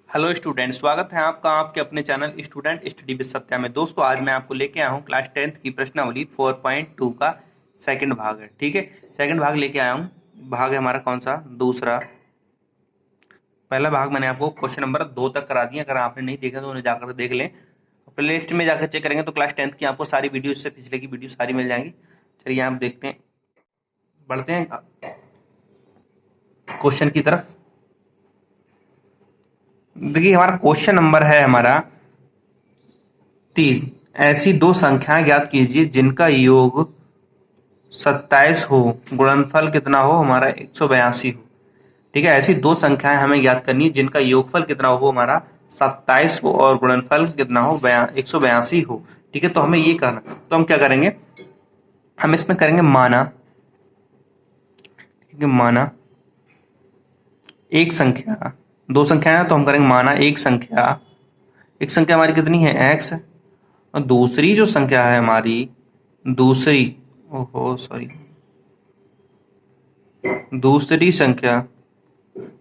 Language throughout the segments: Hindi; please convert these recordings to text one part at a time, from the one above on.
हेलो स्टूडेंट, स्वागत है आपका आपके अपने channel student study with Satya में। दोस्तों, आज मैं आपको लेके आया हूँ क्लास 10th की प्रश्नावली 4.2 का सेकंड भाग है। ठीक है, सेकंड भाग लेके आया हूँ। भाग है हमारा कौन सा? दूसरा। पहला भाग मैंने आपको क्वेश्चन नंबर 2 तक करा दिया। अगर आपने नहीं देखा तो उन्हें जाकर देख लें। प्ले लिस्ट में जाकर चेक करेंगे तो क्लास 10th की आपको सारी वीडियो, इससे पिछले की वीडियो सारी मिल जाएंगी। चलिए आप देखते हैं, बढ़ते हैं क्वेश्चन की तरफ। देखिए, हमारा क्वेश्चन नंबर है हमारा 3। ऐसी दो संख्याएं ज्ञात कीजिए जिनका योग 27 हो, गुणनफल कितना हो? हमारा 182 हो। ठीक है, ऐसी दो संख्याएं हमें ज्ञात करनी है जिनका योगफल कितना हो? हमारा 27 हो और गुणनफल कितना हो? 182 हो। ठीक है, तो हमें ये करना, तो हम क्या करेंगे? हम इसमें करेंगे माना। ठीक है, माना एक संख्या, दो संख्याएं हैं तो हम करेंगे माना एक संख्या। एक संख्या हमारी कितनी है? x। और दूसरी जो संख्या है हमारी, दूसरी, ओहो सॉरी, दूसरी संख्या,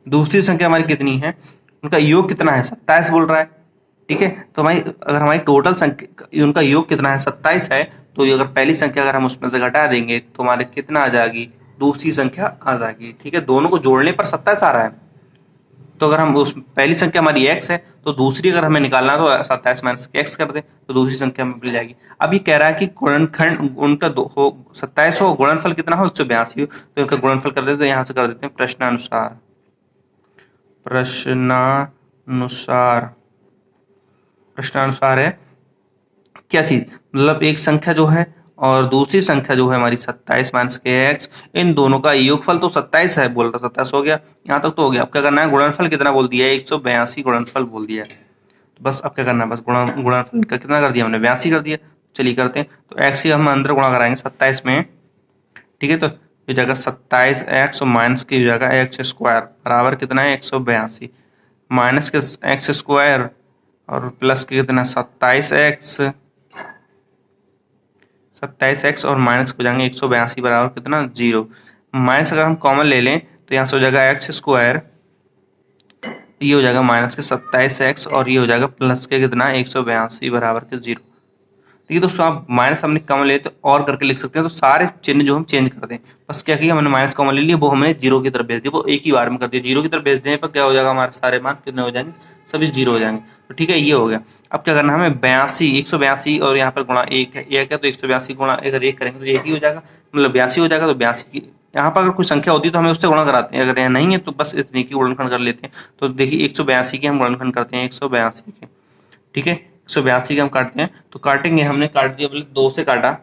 दूसरी संख्या हमारी कितनी है? उनका योग कितना है? 27 बोल रहा है। ठीक है, तो हमारी, अगर हमारी टोटल संख्या, उनका योग कितना है? 27 है। तो अगर पहली संख्या अगर हम उसमें से घटा देंगे तो हमारे कितना आ जाएगी? दूसरी संख्या आ जाएगी। ठीक है, दोनों को जोड़ने पर 27 आ रहा है। तो अगर हम उस पहली संख्या हमारी x है तो दूसरी अगर हमें निकालना है तो 27 माइनस x कर दे तो दूसरी संख्या हमें मिल जाएगी। अब ये कह रहा है कि गुणनखंड उनका हो 27 हो, गुणनफल कितना हो? 182 हो। तो इनका गुणनफल कर देते, तो यहाँ से कर देते हैं प्रश्नानुसार। प्रश्नानुसार, प्रश्नानुसार है क्या चीज? मतलब एक संख्या जो है और दूसरी संख्या जो है हमारी 27 माइनस के एक्स, इन दोनों का योगफल तो 27 है, बोल रहा 27 हो गया, यहाँ तक तो हो गया। अब क्या करना है? गुणनफल कितना बोल दिया है? 182 गुणनफल बोल दिया है। तो बस अब क्या करना है? बस गुणनफल का कितना कर दिया हमने? 82 कर दिया। चलिए करते हैं, तो एक्स ही हम अंदर गुणा कराएंगे 27 में। ठीक है, तो ये जगह 27 एक्स और माइनस की जगह एक्स स्क्वायर बराबर कितना है? 182 माइनस के एक्स स्क्वायर और प्लस के कितना? 27x और माइनस हो जाएंगे 182 बराबर कितना? 0। माइनस अगर हम कॉमन ले लें तो यहाँ से हो जाएगा एक्स स्क्वायर, ये हो जाएगा माइनस के 27x और ये हो जाएगा प्लस के कितना? 182 बराबर के 0। ठीक है दोस्तों, आप माइनस हमने कॉमन ले तो और करके लिख सकते हैं, तो सारे चिन्ह जो हम चेंज कर दें। बस क्या किया हमने? माइनस कॉमन ले लिया, वो हमने जीरो की तरफ भेज दिया, वो एक ही बार में कर दिया। जीरो की तरफ भेज देने पर क्या हो जाएगा? हमारे सारे मान कितने हो जाएंगे? सभी जीरो हो जाएंगे। तो ठीक है, ये हो गया। अब क्या करना है हमें? 182 और यहाँ पर गुणा एक है, एक है तो 182 गुणा अगर एक करेंगे तो एक ही हो जाएगा, मतलब 82 हो जाएगा। तो 82 की यहाँ पर अगर कोई संख्या होती है तो हमें उससे गुणा कराते हैं, अगर यहाँ नहीं है तो बस इतने की गुणनखंड कर लेते हैं। तो देखिए 182 के हम गुणनखंड करते हैं, 182 के। ठीक है, 182 के हम काटते हैं, तो काटेंगे, हमने काट दिया, बोले 2 से काटा,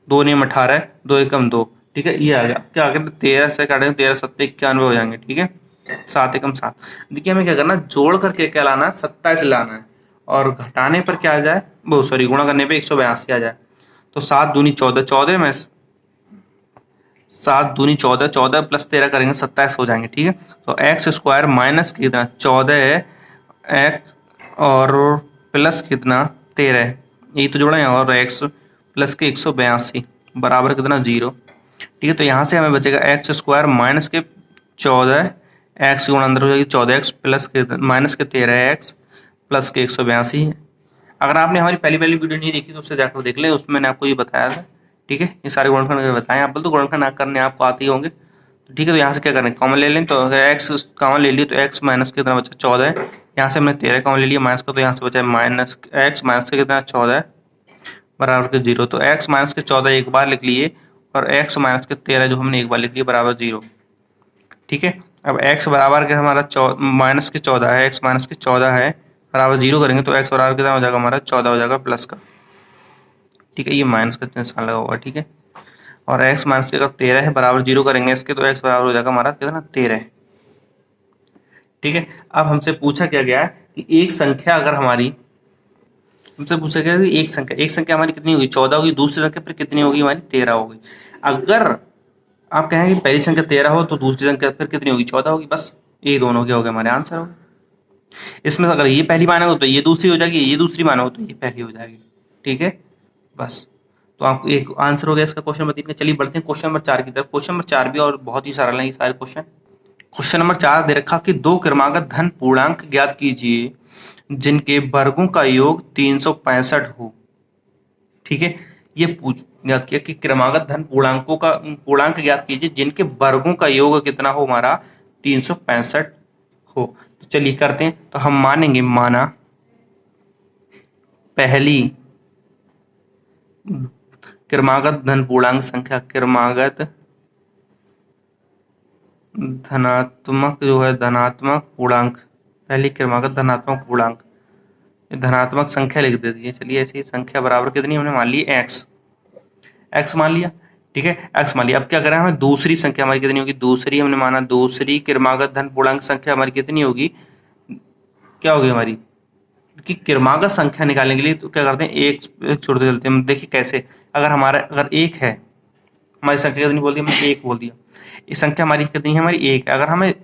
2 नेम 18, 2 एकम 2। ठीक है, ये आ गया। क्या आगे 13 से काटेंगे, 13 सत्ते 91 हो जाएंगे। ठीक है, 7 एकम 7। देखिए हमें क्या करना? जोड़ करके क्या लाना है? 27 लाना है, और घटाने पर क्या आ जाए? वो सॉरी, गुणा करने पे 182 आ जाए। तो 7 दूनी 14, 14 में 7 दूनी 14, 14 प्लस 13 करेंगे 27 हो जाएंगे। ठीक है, तो एक्स स्क्वायर माइनस कितना? 14 है एक्स और प्लस कितना? 13, यही तो जोड़ा है, और एक्स प्लस के 182 बराबर कितना? 0। ठीक है, तो यहाँ से हमें बचेगा एक्स स्क्वायर माइनस के 14, एक्स गुणा अंदर हो जाएगी 14x प्लस के माइनस के 13x प्लस के 182 है। अगर आपने हमारी पहली पहली वीडियो नहीं देखी तो उससे जाकर देख लें, उसमें मैंने आपको ये बताया था। ठीक है, ये सारे गुणनखंड बताए, आप बोल तो गुणनखंड करने आपको आते ही होंगे। तो ठीक है, तो यहाँ से क्या करें? कॉमन ले लें, तो अगर एक्स कॉमन ले लिया तो एक्स माइनस कितना बचा? 14 है। यहाँ से हमने 13 कॉमन ले लिया माइनस का, तो यहाँ से बचा माइनस एक्स माइनस का कितना? 14 बराबर के 0। तो एक्स माइनस के 14 एक बार लिख लिए, और एक्स माइनस के 13 जो हमने एक बार लिख लिए बराबर 0। ठीक है, अब x बराबर के हमारा माइनस के 14 है, x माइनस के 14 है बराबर 0 करेंगे तो x बराबर कितना हो जाएगा? हमारा 14 हो जाएगा प्लस का। ठीक है, ये माइनस का निशान लगा हुआ है। ठीक है, और x माइनस के अगर 13 है बराबर 0 करेंगे इसके, तो x बराबर हो जाएगा हमारा कितना? 13। ठीक है, अब हमसे पूछा क्या गया है कि एक संख्या अगर हमारी, हमसे पूछा गया कि एक संख्या हमारी कितनी होगी? 14 होगी। दूसरी संख्या फिर कितनी होगी? हमारी 13 होगी। अगर आप कहेंगे पहली संख्या 13 हो तो दूसरी संख्या फिर कितनी होगी? 14 होगी। बस ये दोनों क्या हो गए? हमारे आंसर हो। इसमें से अगर ये पहली मानोगे तो ये दूसरी हो जाएगी, ये दूसरी मानोगे तो ये पहली हो जाएगी। ठीक है, बस। तो आपको एक आंसर हो गया इसका क्वेश्चन नंबर 3 का। चलिए बढ़ते हैं क्वेश्चन नंबर 4 की तरफ। क्वेश्चन नंबर 4 भी और बहुत ही सरल है ये सारे क्वेश्चन। क्वेश्चन नंबर 4 दे रखा कि दो क्रमागत धन पूर्णांक ज्ञात कीजिए जिनके वर्गों का योग 365 हो। ठीक है, ये पूछ ज्ञात किया कि क्रमागत धन पूर्णांकों का पूर्णांक ज्ञात कीजिए जिनके वर्गों का योग कितना हो हमारा 365 हो। तो चलिए करते हैं। तो हम मानेंगे, माना पहली क्रमागत धन पूर्णांक संख्या, क्रमागत धनात्मक जो है धनात्मक पूर्णांक, पहली क्रमागत धनात्मक पूर्णांक, धनात्मक संख्या लिख दे दीजिए। चलिए ऐसी संख्या बराबर कितनी हमने मान ली एक्स, एक्स मान लिया। ठीक है, एक्स मान लिया। अब क्या करें, हमें दूसरी संख्या हमारी कितनी होगी, दूसरी हमने माना दूसरी क्रमागत धन पूर्णांक संख्या हमारी कितनी होगी, क्या होगी हमारी कि क्रमागत संख्या निकालने के लिए तो क्या करते हैं, एक छोड़ते चलते हैं। देखिए कैसे, अगर हमारा अगर एक है, हमारी संख्या कितनी बोल दी हमने, एक बोल दिया। ये संख्या हमारी कितनी है, हमारी एक है। अगर हमें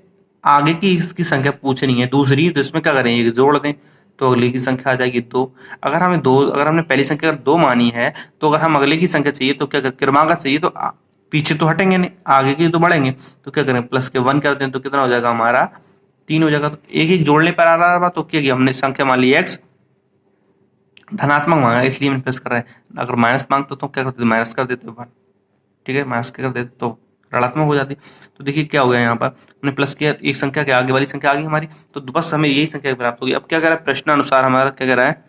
आगे की इसकी संख्या पूछनी है दूसरी, तो इसमें क्या करें, एक जोड़ दें तो अगले की संख्या आ जाएगी दो। अगर हमने पहली संख्या अगर दो मानी है, तो अगर हम अगले की संख्या चाहिए तो क्या करें, क्रमागत चाहिए तो पीछे तो हटेंगे नहीं, आगे की तो बढ़ेंगे। तो क्या करें, प्लस के 1 कर दें तो कितना हो जाएगा हमारा 3 हो जाएगा। तो एक एक जोड़ने पर आ रहा है, तो क्या किया हमने, संख्या मान ली एक्स, धनात्मक मांगा इसलिए हमने प्लस कर रहे हैं। अगर माइनस मांगते तो क्या करते, माइनस कर देते 1। ठीक है, माइनस कर देते तो ऋणात्मक हो जाती। तो देखिए क्या हो गया, यहाँ पर हमने प्लस किया, एक संख्या के आगे वाली संख्या आ गई हमारी, तो बस हमें यही संख्या प्राप्त होगी। अब क्या कह रहा है, प्रश्नानुसार हमारा क्या कह रहा है,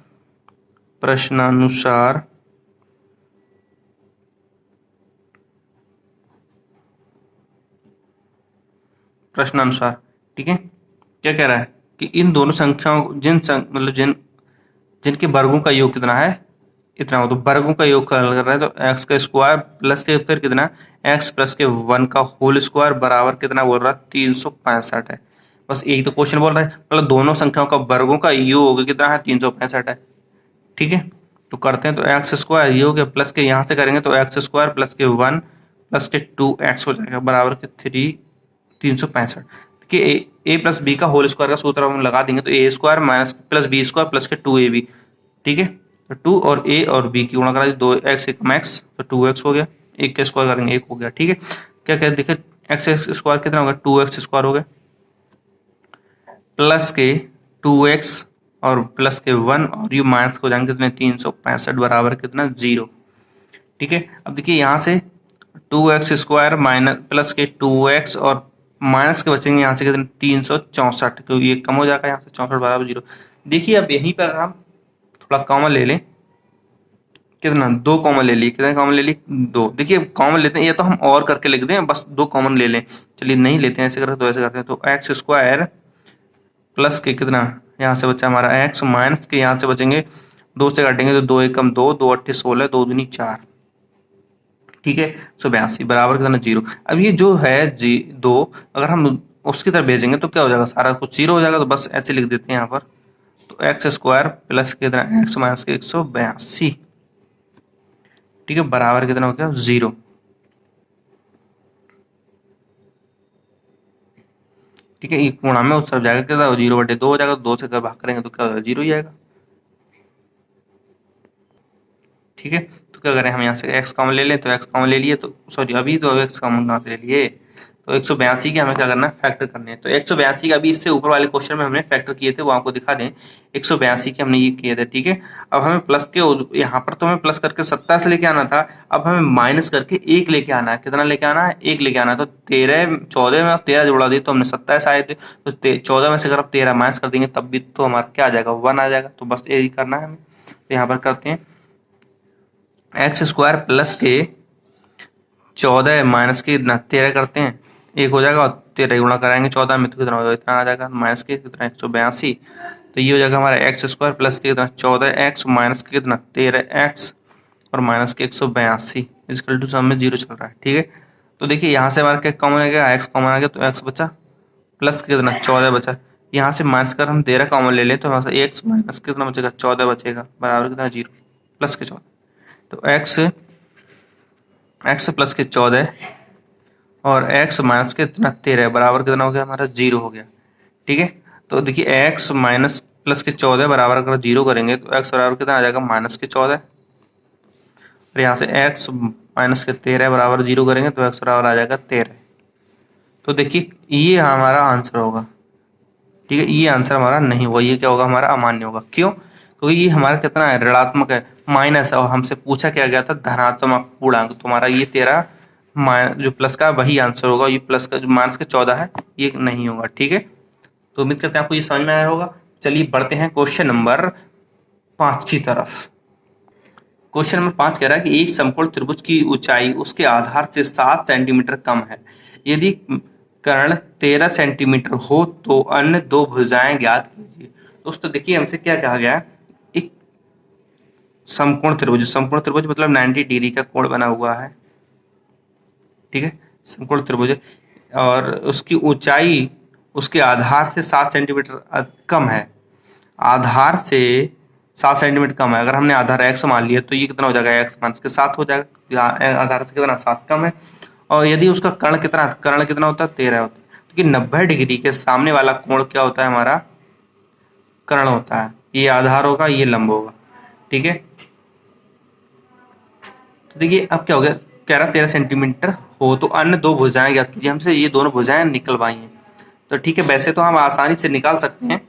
प्रश्नानुसार प्रश्नानुसार ठीक है, क्या कह रहा है कि इन दोनों संख्याओं मतलब जिनके वर्गों का योग कितना है, इतना हो। तो वर्गों का योग कर रहा है तो एक्स का स्क्वायर प्लस के फिर कितना, एक्स प्लस के 1 का होल स्क्वायर बराबर कितना बोल रहा है, 365 है। बस एक तो क्वेश्चन बोल रहा है, मतलब दोनों संख्याओं का वर्गों का योग कितना है, 365 है। ठीक है, तो करते हैं। तो एक्स स्क्वायर ये हो गया, प्लस के यहाँ से करेंगे तो एक्स स्क्वायर प्लस के 1 प्लस के 2x हो जाएगा बराबर के 365। कि ए प्लस बी का होल स्क्वायर का सूत्र हम लगा देंगे तो a square minus plus b square plus के 2ab। ठीक है, तो 2 और ए और बी की गुणा करा दी, 2x एकम x तो 2x हो गया, एक का स्क्वायर करेंगे एक हो गया। ठीक है, क्या कहते देखिए एक्स स्क्वायर कितना होगा, 2x स्क्वायर हो गया प्लस के 2x और प्लस के 1 और ये माइनस हो जाएंगे कितने, 365 बराबर कितना 0। ठीक है, अब देखिए यहाँ से 2x स्क्वायर माइनस प्लस के 2x और माइनस के बचेंगे यहाँ से कितने, 364, क्योंकि ये कम हो जाएगा यहाँ से 64 बराबर 0। देखिए अब यहीं पर हम थोड़ा कॉमन ले लें, कितना, दो कॉमन ले लिए, कितने कॉमन ले ली, दो। देखिए कॉमन लेते हैं, या तो हम और करके लिख दें, बस दो कॉमन ले लें। चलिए नहीं लेते हैं, ऐसे करते तो ऐसे करते हैं। तो एक्स स्क्वायर प्लस के कितना, यहाँ से बचा हमारा एक्स माइनस के यहाँ से बचेंगे, दो से काटेंगे तो दो एकम दो, दो अट्ठे 16, दो दूनी 4। ठीक है, 182 बराबर कितना 0। अब ये जो है जी दो, अगर हम उसकी तरफ भेजेंगे तो क्या हो जाएगा, सारा कुछ 0 हो जाएगा। तो बस ऐसे लिख देते हैं यहाँ पर। तो एक्स स्क्वायर प्लस कितना, एक्स माइनस के 182। ठीक है, बराबर कितना हो गया 0। ठीक है, ये पूर्णा में उस तरफ जाएगा कितना, 0/2 हो जाएगा। 2 से अगर भाग करेंगे तो क्या हो जाएगा, 0 ही आएगा। ठीक है, तो क्या करें, हम यहाँ से x कॉमन ले लें, तो x कॉमन ले लिए, तो सॉरी अभी तो x कॉमन कहाँ से ले लिए, तो 182 के हमें क्या करना है, फैक्टर करने हैं। तो 182 का अभी इससे ऊपर वाले क्वेश्चन में हमने फैक्टर किए थे, वो आपको दिखा दें। 182 के हमने ये किए थे। ठीक है, अब हमें प्लस के यहाँ पर तो हमें प्लस करके 27 लेके आना था, अब हमें माइनस करके 1 लेके आना है। कितना लेके आना है, 1 लेके आना है। तो 14 में 13 जोड़ा दिए तो हमने 27 आए थे। तो 14 में से अगर आप 13 माइनस कर देंगे तब भी तो हमारा क्या आ जाएगा, 1 आ जाएगा। तो बस यही करना है हमें। तो यहाँ पर करते हैं, एक्स स्क्वायर प्लस के 14 माइनस के इतना 13 करते हैं, एक हो जाएगा। और 13 गुणा कराएंगे 14 में तो कितना हो जाएगा, इतना आ जाएगा। माइनस के कितना 182, तो ये हो जाएगा हमारा एक्स स्क्वायर प्लस के कितना 14x माइनस के कितना 13x और माइनस के 182 इक्वल टू सब में 0 चल रहा है। ठीक है, तो देखिए यहाँ से हमारा क्या कॉमन आ गया, एक्स कॉमन आ गया, तो एक्स बचा प्लस के कितना 14 बचा। यहाँ से माइनस कर हम 13 कॉमन ले लें तो यहाँ से एक्स माइनस कितना बचेगा, 14 बचेगा बराबर कितना 0 प्लस के 14। तो एक्स प्लस के 14 और एक्स माइनस के कितना 13 बराबर कितना हो गया हमारा 0 हो गया। ठीक है, तो देखिए एक्स माइनस प्लस के 14 बराबर अगर 0 करेंगे तो एक्स बराबर कितना आ जाएगा, माइनस के 14। और यहाँ से एक्स माइनस के 13 बराबर 0 करेंगे तो एक्स बराबर आ जाएगा 13। तो देखिए ये हमारा आंसर होगा, ठीक है। ये आंसर हमारा नहीं होगा, ये क्या होगा हमारा अमान्य होगा। क्यों? क्योंकि ये हमारा कितना है, ऋणात्मक है, माइनस है, और हमसे पूछा क्या गया था, धनात्मक पूर्णांक। तुम्हारा ये तेरा जो प्लस का वही आंसर होगा, ये प्लस का जो माइनस का 14 है ये नहीं होगा, ठीक है। तो उम्मीद करते हैं आपको ये समझ में आया होगा। चलिए बढ़ते हैं क्वेश्चन नंबर 5 की तरफ। क्वेश्चन नंबर 5 कह रहा है कि एक समकोण त्रिभुज की ऊंचाई उसके आधार से 7 सेंटीमीटर कम है। यदि कर्ण 13 सेंटीमीटर हो तो अन्य दो भुजाएं ज्ञात कीजिए। दोस्तों देखिए हमसे क्या कहा गया है, एक समकोण त्रिभुज मतलब 90 डिग्री का कोण बना हुआ है, ठीक है, समकोण त्रिभुज है, और उसकी ऊंचाई उसके आधार से 7 सेंटीमीटर कम है। आधार से 7 सेंटीमीटर कम है। अगर हमने आधार x मान लिया तो ये कितना हो जाएगा, x माइनस के 7 हो जाएगा, आधार से कितना 7 कम है। और यदि उसका कर्ण कितना होता है, 13 होता है। क्योंकि 90 डिग्री के सामने वाला कोण क्या होता है, हमारा कर्ण होता है। ये आधार होगा, ये लंब होगा, ठीक है। तो देखिए अब क्या हो गया, कह रहा 13 सेंटीमीटर हो तो अन्य दो भुजाएं ज्ञात कीजिए। हमसे ये दोनों भुजाएं निकलवाई हैं, तो ठीक है, वैसे तो हम आसानी से निकाल सकते हैं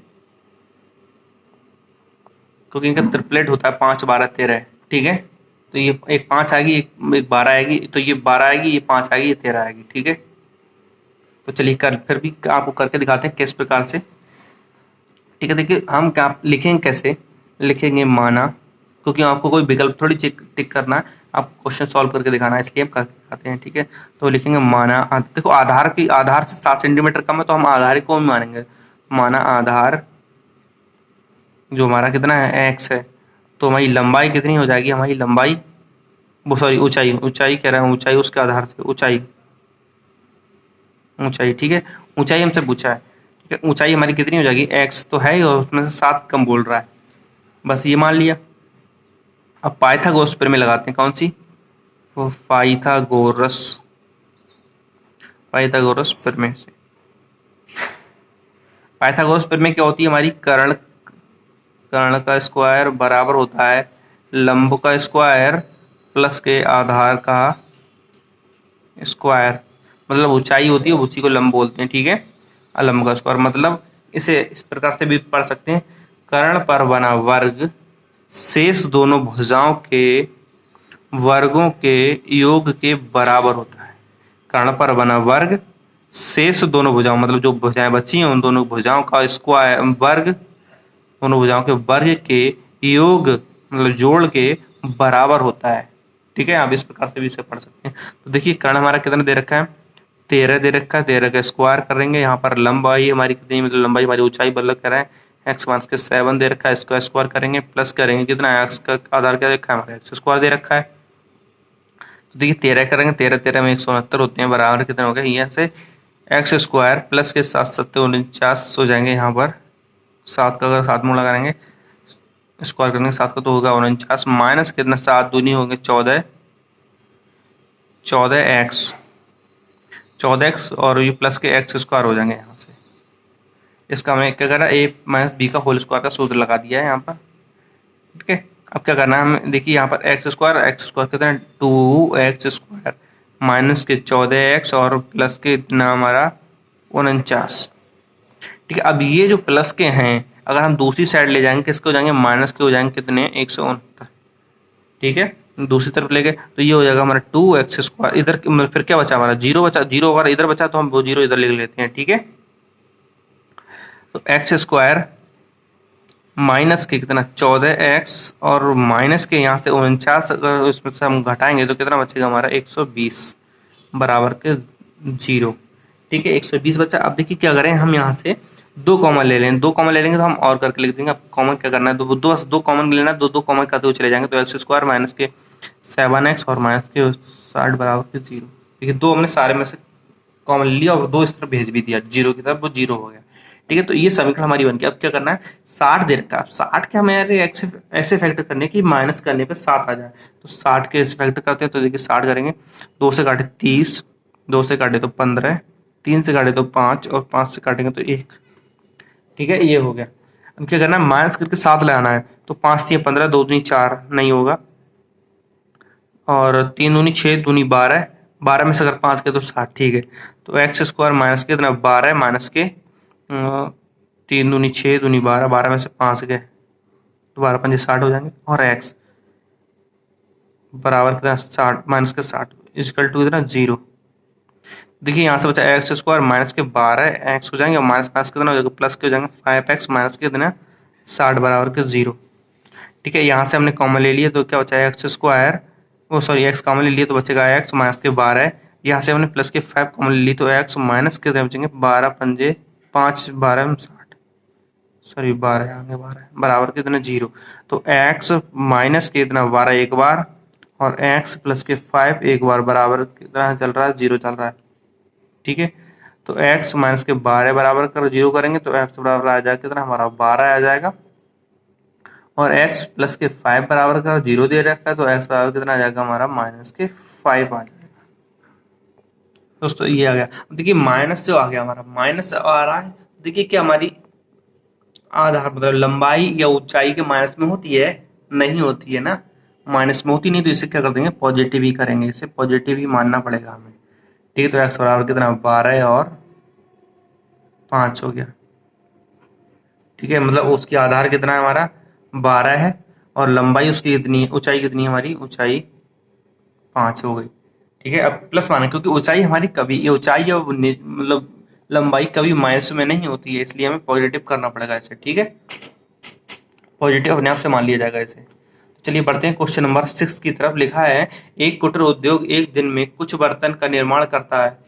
क्योंकि इनका ट्रिपलेट होता है 5 12 13, ठीक है। तो ये एक 5 आएगी, एक 12 आएगी, तो ये 12 आएगी, ये 5 आएगी, ये 13 आएगी, ठीक है। तो चलिए फिर भी आपको करके दिखाते हैं किस प्रकार से, ठीक है। देखिए हम क्या लिखेंगे, कैसे लिखेंगे, माना, क्योंकि आपको कोई विकल्प थोड़ी टिक करना है, आप क्वेश्चन सॉल्व करके दिखाना है, इसलिए हम करके दिखाते हैं, ठीक है। तो लिखेंगे माना, देखो आधार से 7 सेंटीमीटर कम है तो हम आधार को भी मानेंगे। माना आधार जो हमारा कितना है, x है, तो हमारी लंबाई कितनी हो जाएगी, हमारी लंबाई, वो सॉरी ऊंचाई कह रहा हूँ, ऊंचाई उसके आधार से ऊंचाई, ठीक है। ऊंचाई हमसे पूछा है, ठीक है। ऊंचाई हमारी कितनी हो जाएगी, x तो है ही, और उसमें से 7 कम बोल रहा है, बस ये मान लिया। अब पाइथागोरस प्रमेय लगाते हैं, कौन सी, वो पाइथागोरस प्रमेय से। पाइथागोरस प्रमेय क्या होती है, हमारी कर्ण का स्क्वायर बराबर होता है लंब का स्क्वायर प्लस के आधार का स्क्वायर। मतलब ऊंचाई होती है उसी को लंब बोलते हैं, ठीक है। लंब का स्क्वायर मतलब इसे इस प्रकार से भी पढ़ सकते हैं, कर्ण पर बना वर्ग शेष दोनों भुजाओं के वर्गों के योग के बराबर होता है। कर्ण पर बना वर्ग शेष दोनों भुजाओं, मतलब जो भुजाएं बची हैं उन दोनों भुजाओं का स्क्वायर वर्ग, दोनों भुजाओं के वर्ग के योग मतलब जोड़ के बराबर होता है, ठीक है। आप इस प्रकार से भी इसे पढ़ सकते हैं। तो देखिए कर्ण हमारा कितना दे रखा है, 13 दे रखा है, 13 का स्क्वायर करेंगे, यहाँ पर लंबाई हमारी कितनी, मतलब लंबाई हमारी ऊंचाई बदल कर रहे हैं, एक्स माइनस के 7 दे रखा है, इसका स्क्वायर करेंगे, प्लस करेंगे कितना, एक्स का आधार क्या रखा है हमारा, एक्स स्क्वायर दे रखा है। तो देखिए 13 करेंगे, 13 13 में 169 होते हैं, बराबर कितना हो गया, यहाँ से एक्स स्क्वायर प्लस के 7 7 49 हो जाएंगे, यहाँ पर 7 का अगर 7 में लगाएंगे स्क्वायर करेंगे 7 का तो होगा 49, माइनस कितना 7 दूनी होंगे 14 14x और ये प्लस के एक्स स्क्वायर हो जाएंगे यहाँ से। इसका हमने क्या करा, a माइनस बी का होल स्क्वायर का सूत्र लगा दिया है यहाँ पर, ठीक है। अब क्या करना है हमें, देखिए यहाँ पर एक्स स्क्वायर कितना है 2x स्क्वायर माइनस के 14x और प्लस के इतना हमारा 49, ठीक है। अब ये जो प्लस के हैं अगर हम दूसरी साइड ले जाएंगे किसके हो जाएंगे, माइनस के हो जाएंगे कितने 169, ठीक है। दूसरी तरफ ले गए तो ये हो जाएगा हमारा 2x स्क्वायर, इधर फिर क्या बचा हमारा, जीरो बचा, जीरो अगर इधर बचा तो हम वो जीरो इधर लिख लेते हैं, ठीक है। तो एक्स स्क्वायर माइनस के कितना 14x और माइनस के यहाँ से 49 अगर उसमें से हम घटाएंगे तो कितना बचेगा हमारा 120 बराबर के 0, ठीक है। 120 बचा। अब देखिए क्या करें, हम यहाँ से 2 कॉमन ले लें, 2 कॉमन ले लेंगे तो हम और करके लिख देंगे। अब कॉमन क्या करना है, दो कॉमन लेना है, 2 कॉमन करते हुए चले जाएंगे, तो एक्स स्क्वायर माइनस के 7x और माइनस के 60 बराबर के 0, ठीक है। 2 हमने सारे में से कॉमन लिया और 2 इस तरफ भेज भी दिया, 0 की तरफ, वो 0 हो गया, ठीक है। तो ये समीकरण हमारी बन गई। अब क्या करना है, 60 दे रखा है, 60 के हमारे ऐसे फैक्टर करने की माइनस करने पे 7 आ जाए, तो 60 के ऐसे फैक्टर करते हैं, तो देखिए 60 करेंगे, 2 से काटे 30, 2 से काटे तो 15, 3 से काटे तो 5 और 5 से काटेंगे तो 1, ठीक है। ये हो गया। अब क्या करना है, माइनस करके 7 लगाना है, तो 5 3 15, 2 दूनी 4 नहीं होगा, और 3 दूनी 6, दूनी 12, 12 में से अगर 5 के तो 60, ठीक है। तो एक्स स्क्वायर माइनस के कितना 12 माइनस के 3 दूनी 6 दूनी 12, 12 में से 5 गए तो 12 पंजे 60 हो जाएंगे, और एक्स बराबर कितना 60 माइनस के 60 इजकल टू कितना 0। देखिए यहाँ से बचा एक्स स्क्वायर माइनस के 12 एक्स हो जाएंगे, और माइनस माइनस कितना हो जाएगा प्लस के हो जाएंगे 5x माइनस के कितना 60 बराबर के 0। ठीक है, यहाँ से हमने कॉमन ले लिया तो क्या बचा एक्स स्क्वायर, वो सॉरी एक्स कॉमन ले लिया तो बचेगा एक्स माइनस के 12। यहाँ से हमने प्लस के 5 कॉमन ले ली तो एक्स माइनस के बचेंगे 12 पंजे 5 12 में 60, सॉरी 12 आगे 12 बराबर कितना 0। तो एक्स माइनस के इतना 12 एक बार, और एक्स प्लस के 5 एक बार बराबर कितना चल रहा है 0 चल रहा है। ठीक है, तो x माइनस के 12 बराबर कर 0 करेंगे तो x बराबर आ जाएगा कितना हमारा 12 आ जाएगा, और x प्लस के 5 बराबर कर 0 दे रखा है तो x बराबर कितना आ जाएगा हमारा माइनस के 5 आ जाएगा। दोस्तों ये आ गया। देखिए माइनस जो आ गया हमारा माइनस आ रहा है, देखिए क्या हमारी आधार मतलब लंबाई या ऊंचाई के माइनस में होती है, नहीं होती है ना, माइनस में होती नहीं, तो इसे क्या कर देंगे पॉजिटिव ही करेंगे, इसे पॉजिटिव ही मानना पड़ेगा हमें। ठीक है, तो x बराबर कितना 12 और 5 हो गया। ठीक है, मतलब उसकी आधार कितना है हमारा 12 है, और लंबाई उसकी कितनी है, ऊंचाई कितनी है हमारी, ऊंचाई 5 हो गई। ठीक है, अब प्लस माना क्योंकि ऊंचाई हमारी कभी ये ऊंचाई और मतलब लंबाई कभी माइनस में नहीं होती है, इसलिए हमें पॉजिटिव करना पड़ेगा इसे। ठीक है, पॉजिटिव अपने आप से मान लिया जाएगा इसे। चलिए बढ़ते हैं क्वेश्चन नंबर 6 की तरफ। लिखा है एक कुटीर उद्योग एक दिन में कुछ बर्तन का निर्माण करता है।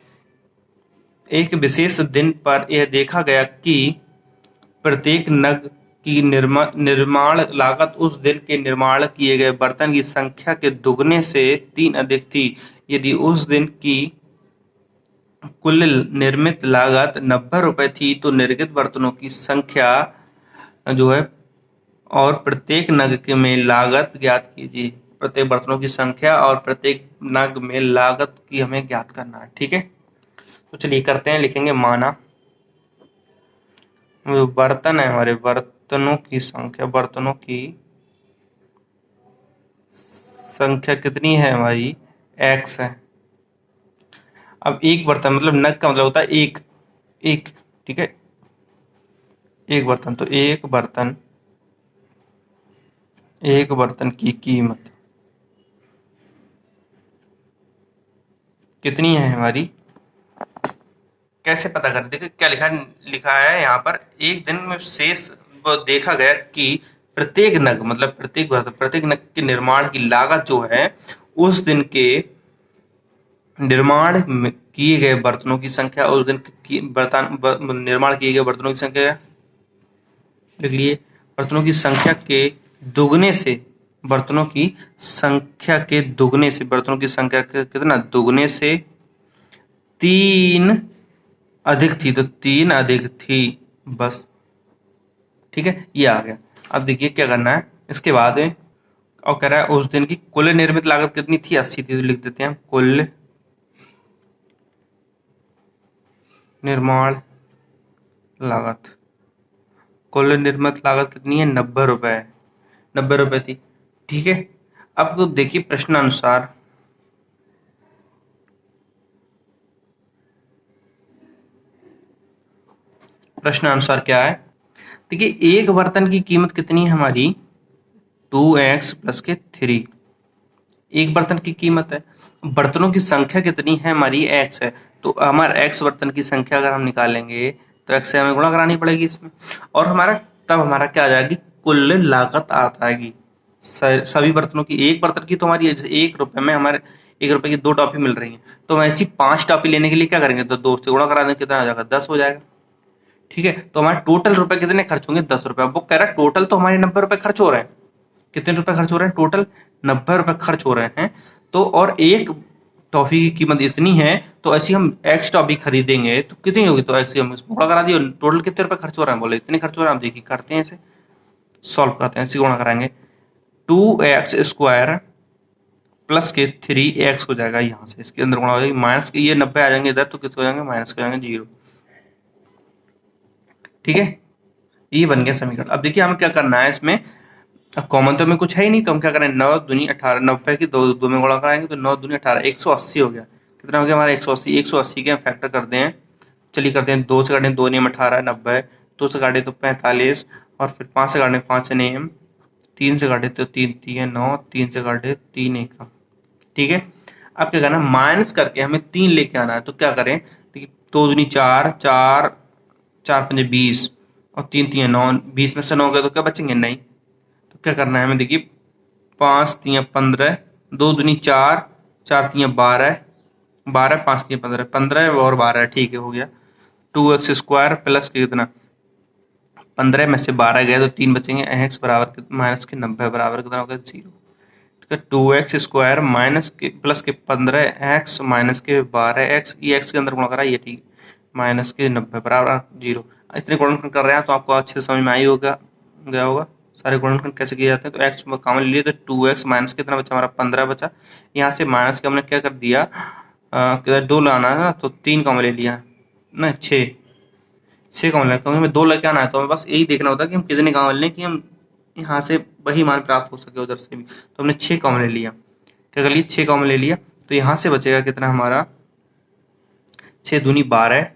एक विशेष दिन पर यह देखा गया कि प्रत्येक नग की निर्माण लागत उस दिन के निर्माण किए गए बर्तन की संख्या के दुगने से 3 अधिक थी। यदि उस दिन की कुल निर्मित लागत 90 रुपए थी तो निर्गत बर्तनों की संख्या जो है और प्रत्येक नग के में लागत ज्ञात कीजिए। प्रत्येक बर्तनों की संख्या और प्रत्येक नग में लागत की हमें ज्ञात करना है। ठीक है, तो चलिए करते हैं। लिखेंगे माना जो बर्तन है हमारे बर्तनों की संख्या कितनी है हमारी x है। अब एक बर्तन मतलब नग का मतलब होता है एक एक। ठीक है, एक बर्तन, तो एक बर्तन की कीमत कितनी है हमारी, कैसे पता करें। देखिए क्या लिखा है यहाँ पर, एक दिन में शेष वो देखा गया कि प्रत्येक नग मतलब प्रत्येक नग के निर्माण की लागत जो है उस दिन के निर्माण में किए गए बर्तनों की संख्या, उस दिन की निर्माण किए गए बर्तनों की संख्या लिख लिए, बर्तनों की संख्या के दुगने से बर्तनों की संख्या कितना दुगने से 3 अधिक थी, तो 3 अधिक थी बस। ठीक है, ये आ गया। अब देखिए क्या करना है इसके बाद में, और कह रहा है उस दिन की कुल निर्मित लागत कितनी थी 80 थी, तो लिख देते हैं कुल निर्माण लागत, कुल निर्मित लागत कितनी है 90 रुपए, 90 रुपए थी। ठीक है, अब तो देखिए प्रश्नानुसार क्या है। देखिए एक बर्तन की कीमत कितनी है हमारी 2x प्लस के 3, एक बर्तन की कीमत है। बर्तनों की संख्या कितनी है हमारी x है, तो हमारा x बर्तन की संख्या अगर हम निकालेंगे तो x से हमें गुणा करानी पड़ेगी इसमें, और तब हमारा क्या आ जाएगी कुल लागत आ जाएगी सभी बर्तनों की। एक बर्तन की तो हमारी 1 रुपए में हमारे 1 रुपए की 2 टॉफी मिल रही है, तो हम ऐसी 5 टॉफी लेने के लिए क्या करेंगे, तो 2 से गुणा करा देंगे, कितना आ जाएगा 10 हो जाएगा। ठीक है, तो हमारे टोटल रुपए कितने खर्च होंगे 10 रुपए। वो कह रहा है टोटल तो हमारे 90 रुपए खर्च हो रहे हैं, कितने रुपए खर्च हो रहे हैं टोटल 90 रुपए खर्च हो रहे हैं। तो और एक टॉफी की कीमत इतनी है, तो ऐसी हम एक्स टॉफी खरीदेंगे तो कितनी होगी, तो ऐसे हम गुणा करा दिए, टोटल कितने रुपए खर्च हो रहे हैं, बोले इतने खर्च हो रहे हैं। हम देखिए करते हैं इसे सॉल्व करते हैं, ऐसे गुणा कराएंगे 2x स्क्वायर प्लस के 3x हो जाएगा, यहाँ से इसके अंदर गुणा हो जाएगी, माइनस के ये 90 आ जाएंगे इधर, तो कितने हो जाएंगे माइनस के जाएंगे 0। ठीक है, ये बन गया समीकरण। अब देखिए हमें क्या करना है इसमें, अब कॉमन तो हमें कुछ है ही नहीं, तो हम क्या करें 9 दूनी 18, 90 की 2 में गुणा कराएंगे तो 9 दूनी 18 180 हो गया। कितना हो गया हमारा 180। 180 के हम फैक्टर करते हैं, चलिए करते हैं। 2 से काटें 2 नियम 18 90, 2 से काटे तो 45, और फिर 5 से काटें 5 नियम, 3 से काटे तो 3 3 9, 3 से काटे 3 1। ठीक है, अब क्या करना, माइनस करके हमें 3 लेके आना है। तो क्या करें, देखिए 2 दूनी 4, 4 4 पंजे 20, और 3 3 9, 20 में से 9 गए तो क्या बचेंगे, नहीं। तो क्या करना है हमें, देखिए 5 3 15, 2 दूनी 4, 4 3 12, 12 5 3 15, 15 और 12, ठीक है हो गया। 2x स्क्वायर प्लस के कितना, 15 में से 12 गए तो 3 बचेंगे, x बराबर माइनस के 90 बराबर कितना होगा, 0। ठीक है, 2x स्क्वायर माइनस के प्लस के 15x माइनस के 12x, ये x के अंदर गुणा करा, ये ठीक, माइनस के 90 बराबर 0। इतने गुणनखंड कर रहे हैं तो आपको अच्छे से समझ में आई होगा, गया होगा सारे गुणनखंड कैसे किए जाते हैं। तो x कॉमन ले लिए तो 2x माइनस कितना बचा हमारा, 15 बचा। यहाँ से माइनस के हमने क्या कर दिया, किधर 2 लाना है ना, तो 3 कॉमन ले लिया ना, 6 कॉमन लें, क्योंकि हमें 2 लेके आना है। तो हमें बस यही देखना होता है कि हम कितने कॉमन लें कि हम यहाँ से वही मान प्राप्त हो सके उधर से भी। तो हमने 6 कॉमन ले लिया, क्या कर लिया, 6 कॉमन ले लिया। तो यहाँ से बचेगा कितना हमारा, 6 दूनी 12,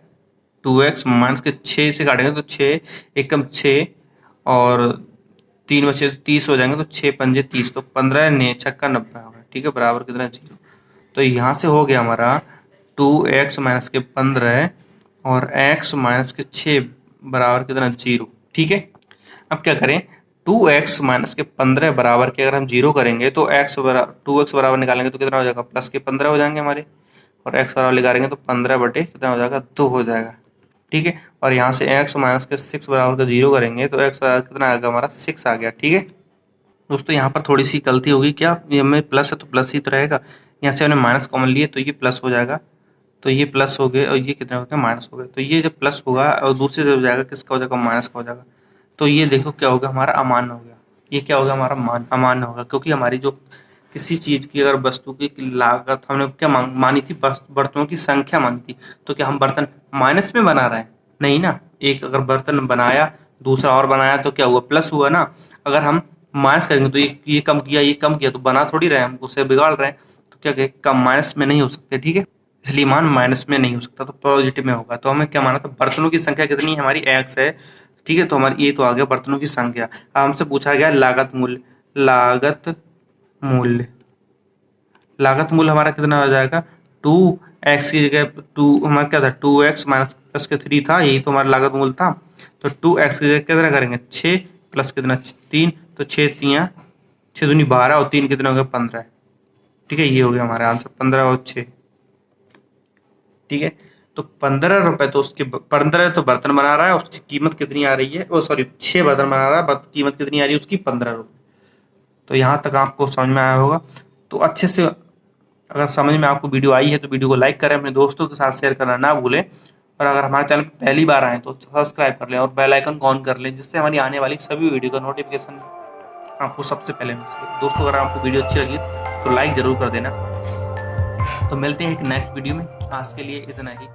2x माइनस के 6 से काटेंगे तो 6 एकम 6, और 3 बचे 30 हो जाएंगे, तो 6 पंजे 30, तो 15 ने 6 90 होगा। ठीक है, बराबर कितना, 0। तो यहाँ से हो गया हमारा 2x माइनस के 15 और x माइनस के 6 बराबर कितना, 0। ठीक है, अब क्या करें, 2x माइनस के 15 बराबर के अगर हम 0 करेंगे तो 2x बराबर निकालेंगे तो कितना हो जाएगा, प्लस के 15 हो जाएंगे हमारे, और x बराबर निकालेंगे तो 15 बटे कितना हो जाएगा, 2 हो जाएगा। ठीक है, और यहाँ से x माइनस के 6 बराबर का 0 करेंगे तो x बराबर कितना आ गया हमारा, 6 आ गया। ठीक है दोस्तों, यहाँ पर थोड़ी सी गलती होगी, क्या ये में प्लस है तो प्लस ही तो रहेगा, यहाँ से हमने माइनस कॉमन लिए तो ये प्लस हो जाएगा, तो ये प्लस हो गए और ये कितने हो गए, माइनस हो गए। तो ये जब प्लस होगा और दूसरी तरफ जाएगा किसका हो जाएगा, माइनस का हो जाएगा। तो ये देखो क्या होगा, हमारा अमान्य हो गया। ये क्या होगा, हमारा अमान्य होगा, क्योंकि हमारी जो किसी चीज की अगर वस्तु की लागत हमने क्या मानी थी, बर्तनों की संख्या मानी थी, तो क्या हम बर्तन माइनस में बना रहे हैं, नहीं ना। एक अगर बर्तन बनाया दूसरा और बनाया तो क्या हुआ, प्लस हुआ ना। अगर हम माइनस करेंगे तो ये कम किया, ये कम किया, तो बना थोड़ी रहे हम, उसे बिगाड़ रहे हैं। तो क्या कहे, कम माइनस में नहीं हो सकते। ठीक है, इसलिए मान माइनस में नहीं हो सकता, तो पॉजिटिव में होगा। तो हमें क्या माना था, बर्तनों की संख्या कितनी है हमारी, x है। ठीक है, तो हमारी ये तो आ गया बर्तनों की संख्या। अब हमसे पूछा गया लागत मूल्य, लागत मूल्य, लागत मूल्य हमारा कितना हो जाएगा, 2x की जगह 2 हमारा क्या था, 2x माइनस प्लस के 3 था, यही तो हमारा लागत मूल्य था। तो 2x की जगह कितना करेंगे, 6 प्लस कितना 3, तो 6 3 6 दूनी 12 और 3 कितना हो गया, 15। ठीक है, ये हो गया हमारा आंसर, 15 और 6। ठीक है, तो 15 रुपए, तो उसके 15 तो बर्तन बना रहा है, उसकी कीमत कितनी आ रही है, ओ सॉरी 6 बर्तन बना रहा है, कीमत कितनी आ रही है उसकी, 15 रुपए। तो यहाँ तक आपको समझ में आया होगा। तो अच्छे से अगर समझ में आपको वीडियो आई है तो वीडियो को लाइक करें, अपने दोस्तों के साथ शेयर करना ना भूलें, और अगर हमारे चैनल पर पहली बार आए तो सब्सक्राइब कर लें और बेल आइकन को ऑन कर लें, जिससे हमारी आने वाली सभी वीडियो का नोटिफिकेशन आपको सबसे पहले मिल सके। दोस्तों, अगर आपको वीडियो अच्छी लगी तो लाइक जरूर कर देना। तो मिलते हैं एक नेक्स्ट वीडियो में, आज के लिए इतना ही।